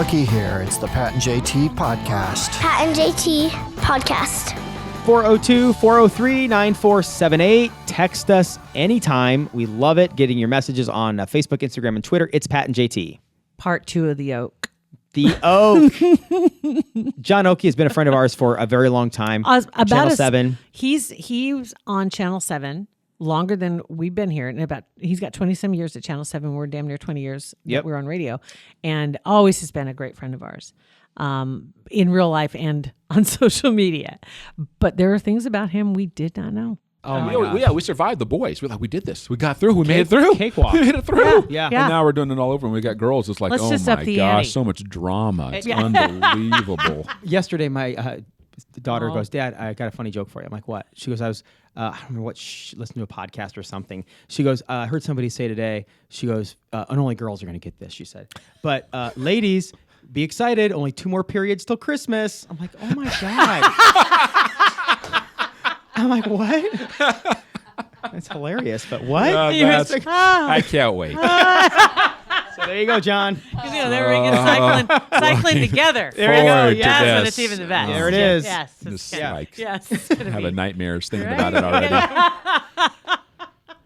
Oakey here. It's the Pat and JT podcast. Pat and JT podcast. 402-403-9478. Text us anytime. We love it. Getting your messages on Facebook, Instagram, and Twitter. It's Pat and JT. Part 2 of the Oak. The Oak. John Oakey has been a friend of ours for a very long time. Channel 7. He was on Channel 7 longer than we've been here. And he's got 20-some years at Channel 7. We're damn near 20 years that we're on radio. And always has been a great friend of ours in real life and on social media. But there are things about him we did not know. Oh my God. We survived the boys. We're like, we did this. We got through. We made it through. Cakewalk. We made it through. Yeah. And now we're doing it all over. And we got girls. It's like, Let's oh just up my the gosh, ante. so much drama. It's unbelievable. Yesterday, my daughter goes, Dad, I got a funny joke for you. I'm like, what? She goes, I don't remember what, listened to a podcast or something. She goes, I heard somebody say today, she goes, and only girls are going to get this, she said. But ladies, be excited. Only 2 more periods till Christmas. I'm like, oh my God. I'm like, what? That's hilarious, but what? I can't wait. So there you go, John. There we go, cycling together. There you go. Yes, this. and it's even the best. There it is. Yes. This It's like, yes. It's gonna having be. nightmares thinking about it already.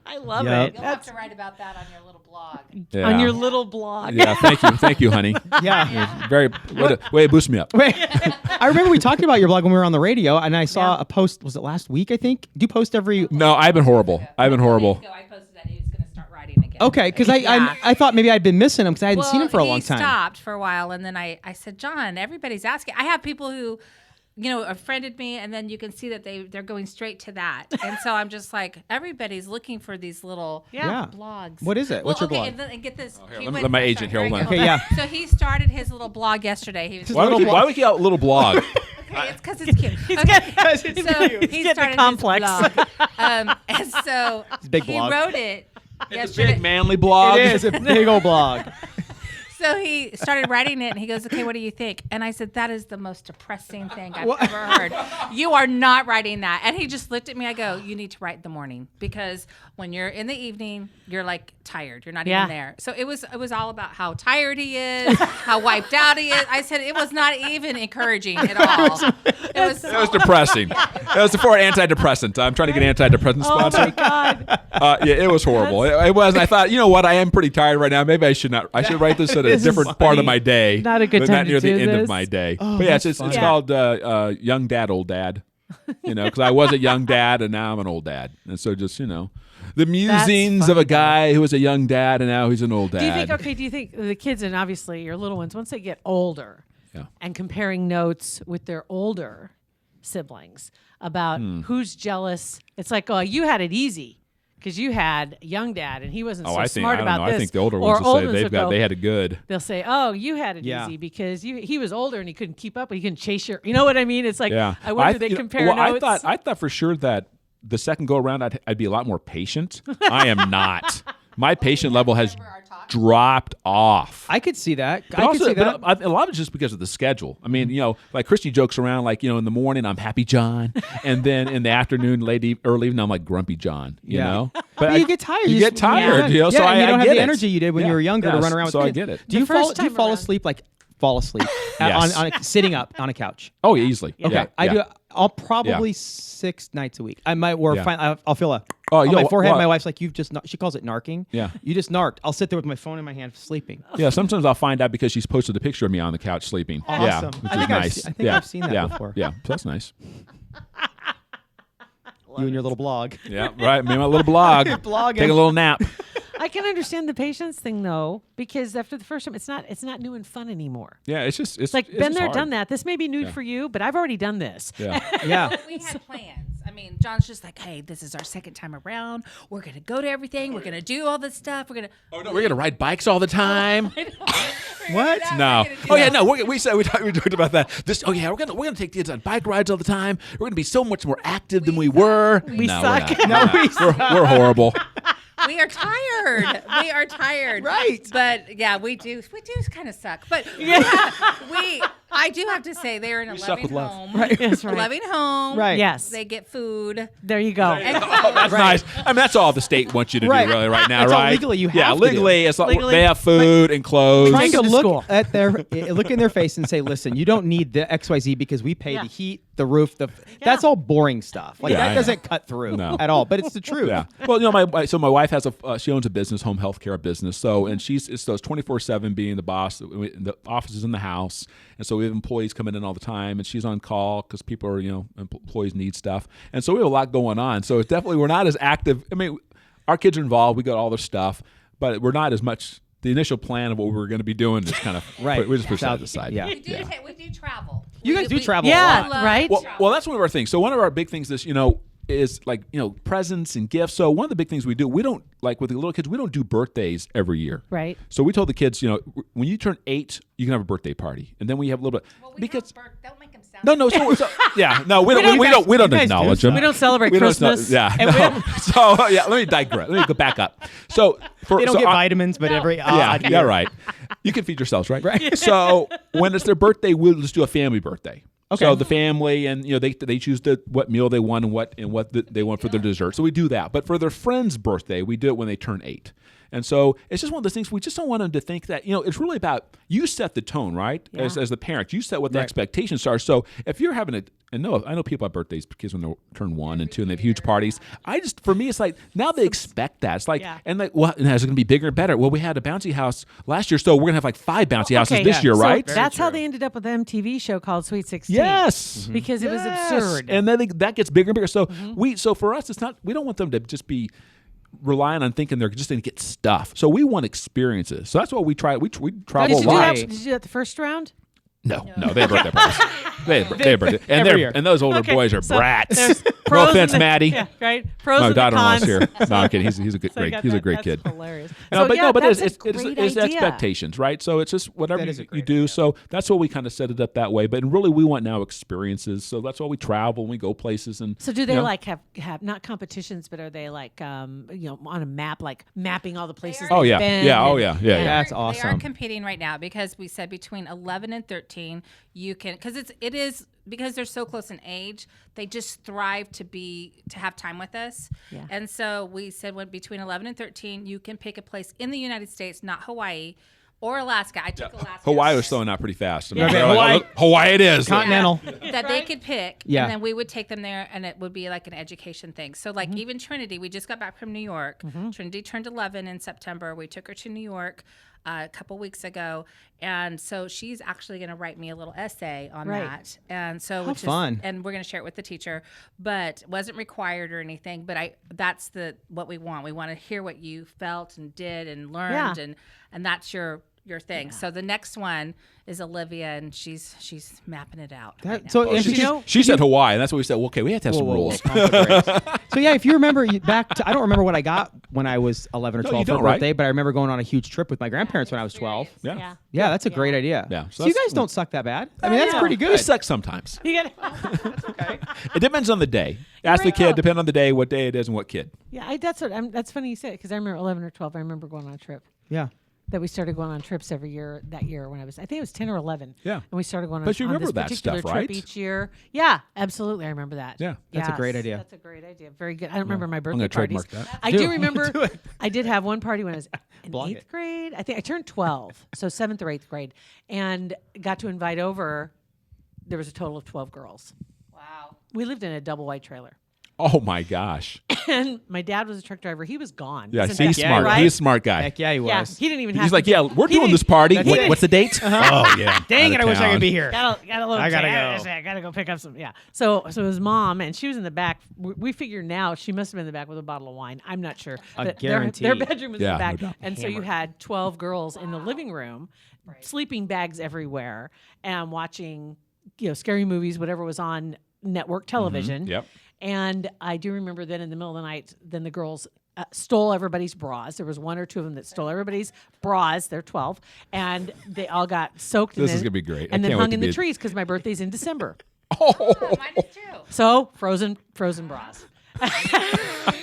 I love Yep. it. You'll have to write about that on your little blog. Yeah. On your little blog. Yeah, thank you, honey. Yeah. Very way to boost me up. Wait, I remember we talked about your blog when we were on the radio, and I saw a post. Was it last week? I think. Do you post every? No, I've been horrible. I posted that he was going to start writing again. Okay, because I thought maybe I'd been missing him because I hadn't seen him for a long time. He stopped for a while, and then I said, John, everybody's asking. I have people who, have friended me, and then you can see that they're going straight to that. And so I'm just like, everybody's looking for these little blogs. What is it? What's your blog? And get this. let my agent here. Hold on. Okay, yeah. So he started his little blog yesterday. He was Why would we get a little blog? Okay, it's because it's cute. He started complex. his blog. And so big he blog. wrote it It's a yesterday. big manly blog. It is a big old blog. So he started writing it, and he goes, okay, what do you think? And I said, that is the most depressing thing I've ever heard. You are not writing that. And he just looked at me. I go, you need to write in the morning, because when you're in the evening, you're like tired. You're not even there. So it was all about how tired he is, how wiped out he is. I said it was not even encouraging at all. It was depressing. It was for an antidepressant. I'm trying to get an antidepressant sponsor. Oh my God. It was horrible. It was. I thought, you know what? I am pretty tired right now. Maybe I should not. I should write this at a different part of my day. Not a good but time not near to the do end this. of my day. Oh, But yeah, it's funny. called Young Dad, Old Dad. Because I was a young dad and now I'm an old dad. And so just, the musings of a guy who was a young dad and now he's an old dad. Do you think the kids, and obviously your little ones, once they get older and comparing notes with their older siblings about who's jealous, it's like, oh, you had it easy because you had a young dad and he wasn't smart about this. I think the older ones will say they had it good. They'll say, oh, you had it easy because he was older and he couldn't keep up, but he couldn't chase your, you know what I mean? It's like, I wonder they compare notes. I thought for sure that the second go around I'd be a lot more patient. I am not. My patient level has dropped off. I could see that. A lot of it's just because of the schedule. I mean, like Christy jokes around, like, in the morning I'm Happy John, and then in the afternoon, early evening, I'm like Grumpy John. You know, but you get tired. You get tired. Yeah, so and you don't I have get the it. energy you did when you were younger to run around with so kids. I get it. Do you fall asleep Yes. on sitting up on a couch? Oh, yeah, easily. Okay, Yeah, I yeah. do. I'll probably 6 nights a week. I might I'll feel on yo, my forehead. what? My wife's like, you've just. She calls it narking. Yeah. You just narked. I'll sit there with my phone in my hand, sleeping. Yeah, sometimes I'll find out because she's posted a picture of me on the couch sleeping. Awesome. Yeah, which is nice. I think I've seen that before. Yeah, so that's nice. You and your little blog. Yeah, right. Me and my little blog. Blogging. Take a little nap. I can understand the patience thing though, because after the first time, it's not new and fun anymore. Yeah, it's just It's like it's been just there, hard. done that. This may be new for you, but I've already done this. Yeah. Yeah. we had plans. I mean, John's just like, hey, this is our second time around. We're going to go to everything. We're going to do all this stuff. We're going to. Oh no, we're gonna ride bikes all the time. What? No. Oh yeah, no. We talked about that. We're gonna take kids on bike rides all the time. We're gonna be so much more active than we were. We No, suck. We're not. We're horrible. We are tired. We are tired. Right. But yeah, we do kind of suck. But I do have to say they're in a suck loving with love. home. Right. Yes, right. Loving home. Right. Yes. They get food. There you go. Oh, that's nice. I mean, that's all the state wants you to Right. do really right now, That's all right? legally you yeah, have to legally, do. it's like Legally. they have food and clothes. Trying to Take them to look school. at look in their face and say, listen, you don't need the XYZ because we pay Yeah. the heat, the roof, that's all boring stuff. Like Yeah, I that know. doesn't cut through No. at all. But it's the truth. Yeah. Well, my wife has she owns a business, home healthcare business. So, and it's 24/7 being the boss. The office is in the house, and so we have employees coming in all the time, and she's on call because people are, employees need stuff, and so we have a lot going on. So it's definitely we're not as active. I mean, our kids are involved. We got all their stuff, but we're not as much. The initial plan of what we were going to be doing is kind of Right. We just push that aside. Yeah. We do travel. You guys do travel a Yeah, lot. love right? Well, that's one of our things. So one of our big things is like, presents and gifts. So one of the big things we do, we don't, like with the little kids, we don't do birthdays every year. Right. So we told the kids, when you turn 8, you can have a birthday party, and then we have a little bit because don't make them sound. no, so yeah, no, we don't you acknowledge guys do them. We don't celebrate We don't Christmas. yeah, And we no. So yeah, let me digress. Let me go back up. So They don't get vitamins, but every yeah, right. You can feed yourselves, right? So when it's their birthday, we'll just do a family birthday. Okay. So the family, and they choose what meal they want and what they want for their dessert. So we do that. But for their friend's birthday, we do it when they turn 8. And so it's just one of those things. We just don't want them to think that it's really about you set the tone, right? Yeah. As the parent, you set what the Right. expectations are. So if you're having I know people have birthdays because when they turn 1 and 2 and they have huge parties. For me, it's like now they expect that. It's like and is it going to be bigger and better? Well, we had a bouncy house last year, so we're going to have like 5 bouncy houses this year, so right? That's how they ended up with the MTV show called Sweet 16. Yes. Because it was Yes. absurd. And then that gets bigger and bigger. So so for us, it's not. We don't want them to just be relying on thinking they're just going to get stuff. So we want experiences. So that's what we try. We travel Did a you, lot. did you do that the first round? No, they have birthday parties. They have birthday, and Every year. and those older Okay, boys are so brats. there's No pros offense, and the- Maddie. Yeah, right. Pros My and the daughter-in-law's cons. here. No, I'm kidding. He's a So I great. got He's a that. great That's kid. hilarious. No, but that's it's a great idea. expectations, right? So it's just whatever That is a you great do. idea. So that's what we kind of set it up that way. But really, we want now experiences. So that's why we travel and we go places. And So do they you know, like have not competitions, but are they like on a map, like mapping all the places? Oh, they've yeah. been Yeah, oh, and- yeah, yeah, yeah. That's They are awesome. competing right now because we said between 11 and 13 you can, because they're so close in age, they just thrive to have time with us. Yeah. And so we said between 11 and 13 you can pick a place in the United States, not Hawaii or Alaska. I took Alaska. Hawaii was throwing out pretty fast. I mean, Yeah. they're like, Hawaii- "Oh, look, Hawaii it is. Continental. that they could pick, Yeah. and then we would take them there, and it would be like an education thing. So, like even Trinity, we just got back from New York. Trinity turned 11 in September. We took her to New York a couple weeks ago, and so she's actually going to write me a little essay on Right. that. And so, How fun. and we're going to share it with the teacher, but it wasn't required or anything. But that's what we want. We want to hear what you felt and did and learned, Yeah. and that's your thing. So the next one is Olivia, and she's mapping it out. right now. So, and She said Hawaii, and that's what we said. Well, okay, we have to have some rules. pump the brakes. So yeah, if you remember back to, I don't remember what I got when I was 11 or No, 12 you for a don't, right? birthday, but I remember going on a huge trip with my grandparents when I was 12. Yeah. Yeah, that's a great idea. Yeah, So, so you that's- guys don't suck that bad. I mean, that's pretty We good. suck sometimes. You gotta, It depends on the day. Ask the right, kid. though. Depend on the day, what day it is, and what kid. yeah, that's funny you say it because I remember 11 or 12. I remember going on a trip. Yeah. That we started going on trips every year. That year when I think it was 10 or 11. Yeah. and we started going on. But you on remember this that particular stuff, trip right? Each year. Yeah, absolutely. I remember that. Yeah. That's a great Yes, idea. That's a great idea. Very good. I don't remember my birthday gonna parties. trademark that. I Do do it. remember. Do it. I did have one party when I was in Blog 8th it. grade. I think I turned 12, so 7th or 8th grade, and got to invite over. There was a total of 12 girls. Wow. We lived in a double white trailer. Oh my gosh. And my dad was a truck driver. He was gone. Yeah, Isn't see, he's that- smart. Right? He's a smart guy. Heck yeah, he Yeah, was. he didn't even have He's to like, yeah, we're he doing didn't- this party. That's it. What's the date? Oh yeah. Dang it, Out I of wish I town. could be here. Got a little. I gotta I gotta go pick up some. Yeah. So his mom, and she was in the back. We figure now she must have been in the back with a bottle of wine. I'm not sure. But guarantee. Their bedroom was in Yeah, the back, no doubt. and so you had 12 girls in the living room, sleeping bags everywhere, and watching scary movies, whatever was on network television. Yep. And I do remember then in the middle of the night, then the girls stole everybody's bras. There was one or two of them that stole everybody's bras. They're 12, and they all got soaked. This and is then- gonna be great. I And then can't wait hung to in be the a- trees because my birthday's in December. Oh, mine is too. So frozen bras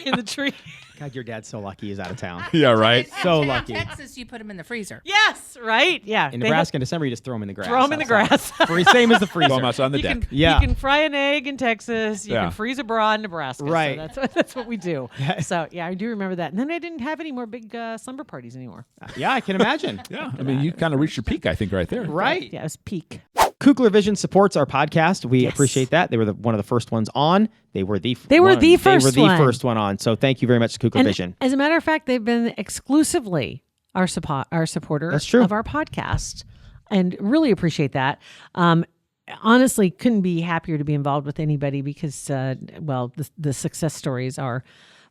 in the tree. God, your dad's so lucky he's out of town. Yeah, right. So in lucky. Texas, you put them in the freezer. Yes, right? Yeah. In They Nebraska in December, you just throw them in the grass. Throw them in the grass. Same as the freezer. Throw 'em outside on the you deck. Can, Yeah. You can fry an egg in Texas. You Yeah. can freeze a bra in Nebraska. Right. So that's what we do. So, yeah, I do remember that. And then I didn't have any more big slumber parties anymore. Yeah, I can imagine. Yeah, I mean, you kind of reached your peak, I think, right there. Right. Yeah, it was peak. Kugler Vision supports our podcast. We Yes. appreciate that. They were one of the first ones on. They were the They were the first one. first one on. So thank you very much, Kugler And Vision. as a matter of fact, they've been exclusively our supporter That's true. of our podcast, and really appreciate that. Honestly, couldn't be happier to be involved with anybody because, the success stories are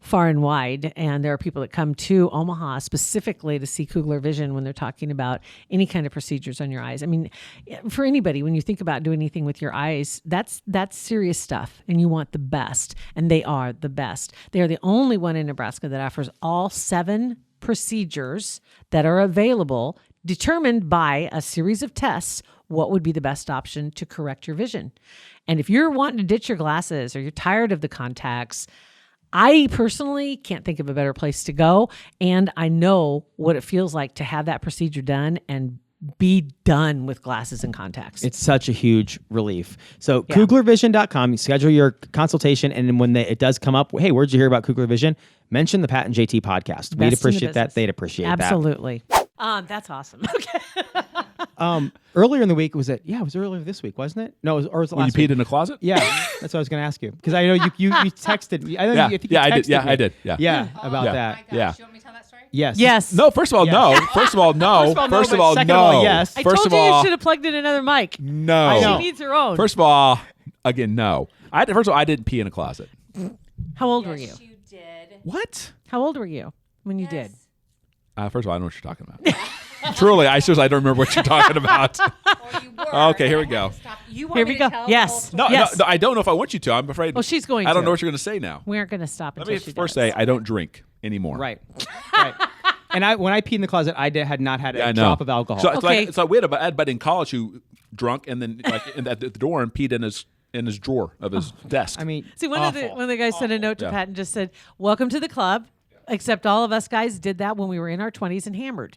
far and wide, and there are people that come to Omaha specifically to see Kugler Vision when they're talking about any kind of procedures on your eyes. I mean, for anybody, when you think about doing anything with your eyes, that's serious stuff, and you want the best, and they are the best. They are the only one in Nebraska that offers all 7 procedures that are available, determined by a series of tests, what would be the best option to correct your vision. And if you're wanting to ditch your glasses or you're tired of the contacts, I personally can't think of a better place to go. And I know what it feels like to have that procedure done and be done with glasses and contacts. It's such a huge relief. So KuglerVision.com, you schedule your consultation, and then when it does come up, hey, where'd you hear about Kugler Vision? Mention the Pat and JT podcast. We'd Best in the appreciate that. business. They'd appreciate Absolutely. That's awesome. Okay. that. Earlier in the week, was it earlier this week, wasn't it? No, it was, or was it When you last peed week? in the closet? Yeah, that's what I was going to ask you. Because I know you texted me. I know Yeah. I think Yeah, you I did. texted Yeah, me. I did. Yeah. Yeah, about Yeah. Oh that. my gosh, Yeah. you want me to tell that story? Yes. Yes. No, first of all, no. First of all, no. First of all, no, First of all, but second of all, no. yes. I First told of you all, you should have plugged in another mic. no. I know. She needs her own. First of all, again, no. First of all, I didn't pee in a closet. How old were you? Yes, you did. What? How old were you when you did? First of all, I don't know what you're talking about. Truly, I seriously, I don't remember what you're talking about. Or you were. Okay, here we and I had go. to stop. You want Here me we to go. tell the Yes. whole story? No, Yes. no, I don't know if I want you to. I'm afraid. Well, she's going I don't to. know what you're going to say now. We aren't going to stop Let until me she first does. say I don't drink anymore. Right. Right. And when I peed in the closet, had not had Yeah, I a know. drop of alcohol. So it's Okay. like we had a buddy in college who drunk and then at the door and peed in his drawer of his desk. I mean, See, one of the guys sent a note to Yeah. Pat and just said, "Welcome to the club." Except all of us guys did that when we were in our 20s and hammered.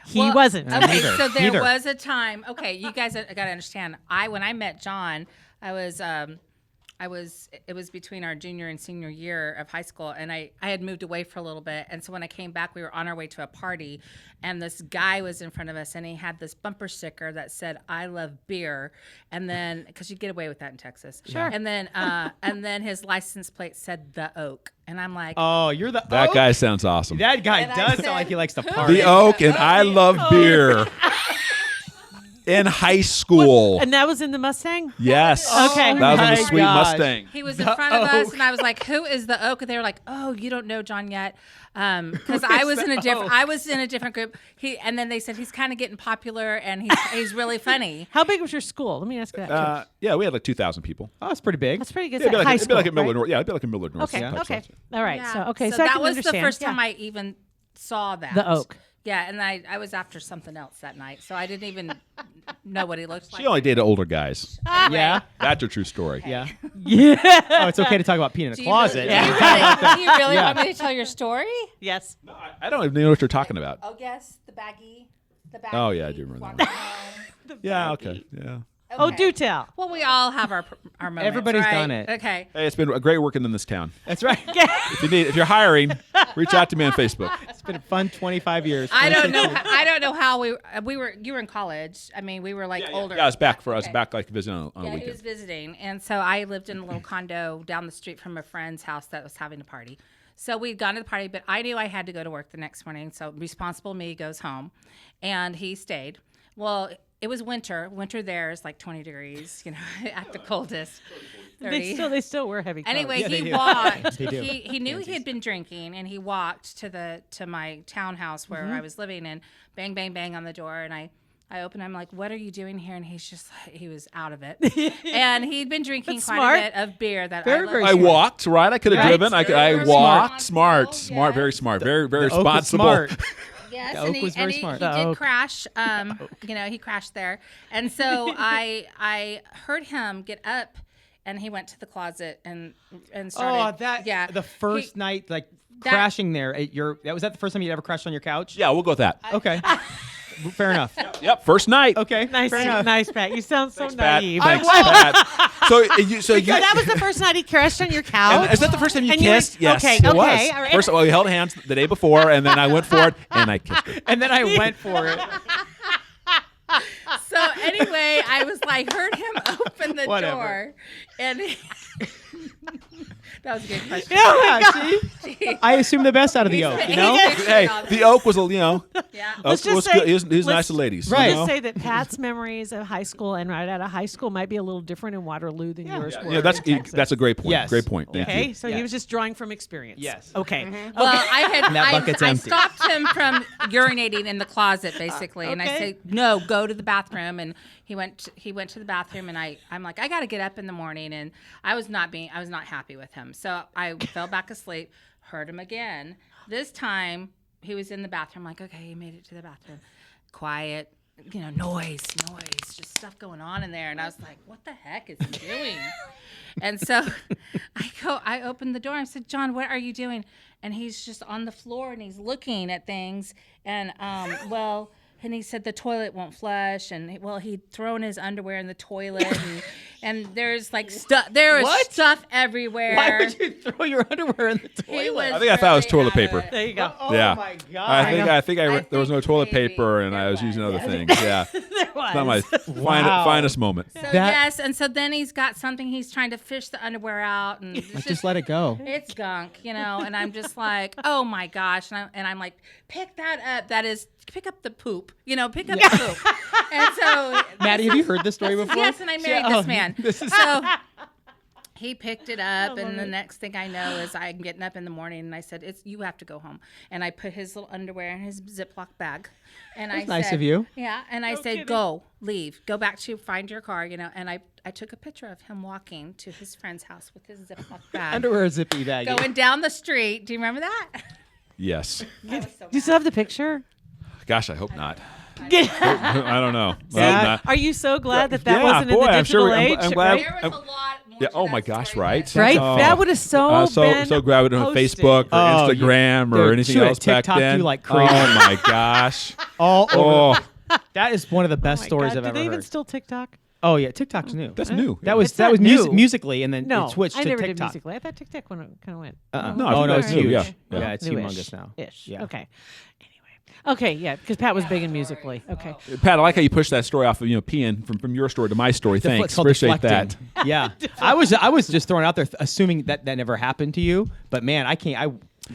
He Well, wasn't. Okay, Neither. so there Neither. was a time. Okay, you guys got to understand. When I met John, it was between our junior and senior year of high school, and I had moved away for a little bit, and so when I came back, we were on our way to a party, and this guy was in front of us, and he had this bumper sticker that said "I love beer," and then because you get away with that in Texas, Sure. and then his license plate said "The Oak," and I'm like, oh, you're the that Oak? guy sounds awesome. That guy And I does said, sound like he likes to "Who party. The Oak and I love beer. In high school. And that was in the Mustang? Yes. Okay. That was in my the sweet gosh. Mustang. He was in front of us, and I was like, "Who is the Oak?" And they were like, "Oh, you don't know John yet," because I was in a different group. And then they said he's kind of getting popular, and he's really funny. How big was your school? Let me ask you that. too. Yeah, we had like 2,000 people. Oh, that's pretty big. That's pretty good. It'd be High like, it'd be school, like a Millard right? North. Yeah, it'd be like a Millard North. Okay. type Okay. size. All right. Yeah. So I that can was understand. the first Yeah. time I even saw that. The Oak. Yeah, and I was after something else that night, so I didn't even know what he looked like. She only dated older guys. Yeah. That's a true story. Yeah. Yeah. Oh, it's okay to talk about peeing in a Do you closet. really, do you really want me to tell your story? Yes. I don't even know what you're talking about. Oh, yes, the baggie. Oh, yeah, I do remember walking that. home. Yeah, okay. Yeah. Oh, Okay. do tell. Well, we all have our moments. Everybody's right? done it. Okay. Hey, it's been great working in this town. That's right. If you're hiring, reach out to me on Facebook. It's been a fun 25 years. I don't know. I don't know how we were. You were in college. I mean, we were like older. Yeah, I was back for us Okay. back like visiting on a Yeah, he weekend. was visiting, and so I lived in a little condo down the street from a friend's house that was having a party. So we'd gone to the party, but I knew I had to go to work the next morning. So responsible me goes home, and he stayed. Well, it was winter. Winter there is like 20 degrees, at the coldest. 30. They still wear heavy clothes. Anyway, Yeah, they he do. walked. They do. He knew he had been drinking, and he walked to my townhouse where I was living, and bang, bang, bang on the door, and I opened. I'm like, "What are you doing here?" And he was out of it, and he'd been drinking That's quite smart. a bit of beer that Very, I very I love. walked, right? I could have Right. driven. I Very walked. smart. Smart, Yes. very smart. Very, very The Oak was responsible. smart. Yes, The and Oak he, was very and he, smart. he The did Oak. crash. He crashed there, and so I heard him get up, and he went to the closet and started. The first night, like crashing there at was that the first time you'd ever crashed on your couch? Yeah, we'll go with that. Okay. Fair enough. Yep, first night. Okay. Nice, nice, Pat. You sound so Pat. naive. Thanks, Pat. So That was the first night he crashed on your couch. And is that the first time you And kissed? Yes, okay, it was. all right. First, we held hands the day before, and then I went for it, and I kissed her. And then I went for it. So anyway, I was like, heard him open the door, and that was a good question. See? I assume the best out of the Oak, you know? Hey, the Oak was Yeah. Oak was good. He was nice to ladies. Right. You know? Let's say that Pat's memories of high school and right out of high school might be a little different in Waterloo than yours were. Yeah, that's a great point. Yes. Great point. Thank Okay, you. so he was just drawing from experience. Yes. Okay. Well, bucket's I empty. stopped him from urinating in the closet, basically, and I Okay. said, "No, go to the bathroom." And he went to the bathroom, and I'm like, "I got to get up in the morning," and I was not happy with him, so I fell back asleep. Heard him again. This time he was in the bathroom. Like, okay, he made it to the bathroom. Quiet, noise, just stuff going on in there, and I was like, "What the heck is he doing?" And so I opened the door. I said, "John, what are you doing?" And he's just on the floor and he's looking at things. And and he said the toilet won't flush. And he'd thrown his underwear in the toilet. And there's like stuff. There was stuff everywhere. Why would you throw your underwear in the He toilet? was I think I thought it was really toilet paper. out of it. There you go. Oh Yeah. my God. I think there was no think toilet maybe paper, and I there was using was. other things. Yeah, There was. it's not my Wow. finest moment. So yes, and so then he's got something. He's trying to fish the underwear out, and it's Just let it go. It's gunk, and I'm just like, oh my gosh, and I'm like, pick that up. That is, pick up the poop, pick up the poop. And so, Maddie, have you heard this story before? yes, and I married Oh, this man. This is So he picked it up, and the next thing I know is I'm getting up in the morning, and I said, you have to go home. And I put his little underwear in his Ziploc bag. And I nice said, of you. Yeah, and I said, go, leave, go back to find your car, and I took a picture of him walking to his friend's house with his Ziploc bag. Underwear zippy bag. Going down the street. Do you remember that? Yes. I was so Do you still have the picture? Gosh, I hope not. I don't know. I hope not. Are you so glad that Yeah, wasn't in boy, the I'm digital sure- I'm- age? I'm glad- right? There was a lot more Yeah. to Oh that my gosh. story Right. than- Right? Oh. That would have so been so glad we didn't have posted. Facebook or Oh, Instagram or dude, anything shoot, else back TikTok then. you like crazy. Oh my gosh. all over. Oh, That is one of the best Oh my stories God, I've do ever they even heard. still TikTok? Oh yeah, TikTok's new. that's new. That was It's not music, new. musically, and then No, it switched I to never did TikTok. musically. I thought TikTok kind of went. No, I Oh think no, that's it's new, huge. yeah. Yeah, it's Newish. humongous now. Ish. Yeah. Okay. Anyway. Okay. Yeah, because Pat was big in musically. Okay. Pat, I like how you pushed that story off of peeing from your story to my story. Thanks, It's called appreciate that. deflecting. Yeah, I was just throwing out there, assuming that never happened to you. But man, I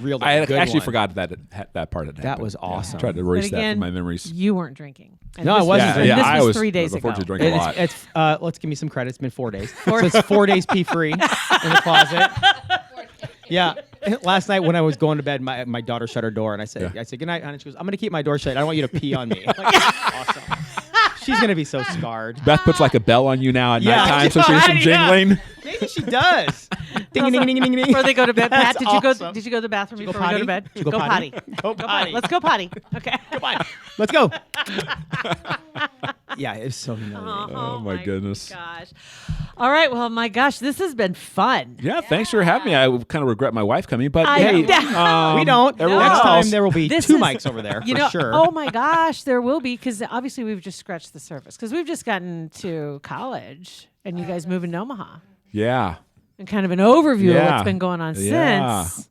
reeled. I a good actually one. forgot that part had happened. That was Yeah, awesome. tried to But erase that again, from my memories. you weren't drinking. And No, I this wasn't was- drinking. This I was was 3 days ago. unfortunately drinking a lot. It's let's give me some credit. It's been 4 days. So it's 4 days pee free in the closet. Yeah. Last night when I was going to bed, my daughter shut her door, and I said, "Good night, honey." She goes, "I'm gonna keep my door shut. I don't want you to pee on me." I'm like, awesome. She's gonna be so scarred. Beth puts like a bell on you now at Yeah. nighttime, so she hears some Yeah. jingling. Maybe she does. Ding ding ding ding ding. Before they go to bed, Pat, That's did you go? awesome. Did you go to the bathroom Did you go before we go to potty? bed? Did you go potty? Go potty. Let's go potty. Okay. Let's go. Yeah, it's so humiliating. Oh, my goodness. Gosh. All right. Well, my gosh, this has been fun. Yeah, thanks for having me. I kind of regret my wife coming, but I hey, know. We don't. everyone Next time else- there will be This two is- mics over there You for know, sure. oh my gosh, there will be, because obviously we've just scratched the surface, because we've just gotten to college and you guys moving to Omaha Yeah. and kind of an overview of Yeah. what's been going on Yeah. since.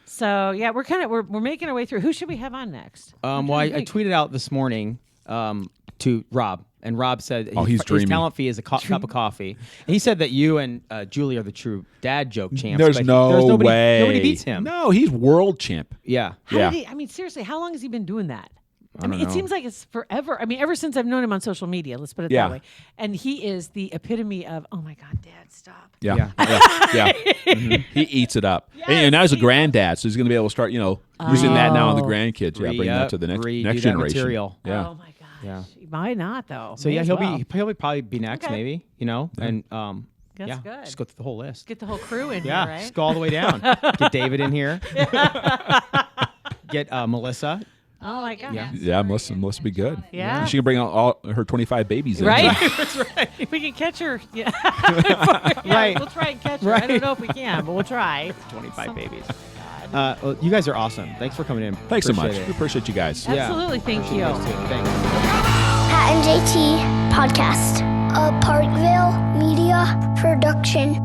So yeah, we're making our way through. Who should we have on next? Well, I tweeted out this morning to Rob, and Rob said he's his dreamy. talent fee is a cup of coffee. And he said that you and Julie are the true dad joke champs. There's but no there's nobody, way. Nobody beats him. No, he's world champ. Yeah. How Yeah. did he, I mean, seriously, how long has he been doing that? I mean, don't it know. seems like it's forever. I mean, ever since I've known him on social media, let's put it Yeah. that way. And he is the epitome of, oh my God, Dad, stop. Yeah. Yeah. Mhm. He eats it up. And now he's a granddad, so he's going to be able to start, using that now on the grandkids. Yeah, bring that to the next redo next that generation. material. Yeah. Oh my gosh. Yeah. Why not though? So May yeah, as he'll well. probably be next, Okay. maybe, and That's yeah, good. just go through the whole list. Get the whole crew in Yeah, here, right? just go all the way down. Get David in here. Get Melissa. Oh my God. Yeah, Melissa would be good. Yeah. And she can bring all her 25 babies in. Right? That's right. We can catch her. Yeah. Right. We'll try and catch her. I don't know if we can, but we'll try. 25 babies. Well, you guys are awesome. Thanks for coming in. Thanks so much. Appreciate We it. appreciate you guys. Yeah. Absolutely. Thank you. Thanks. Pat and JT Podcast. A Parkville Media Production.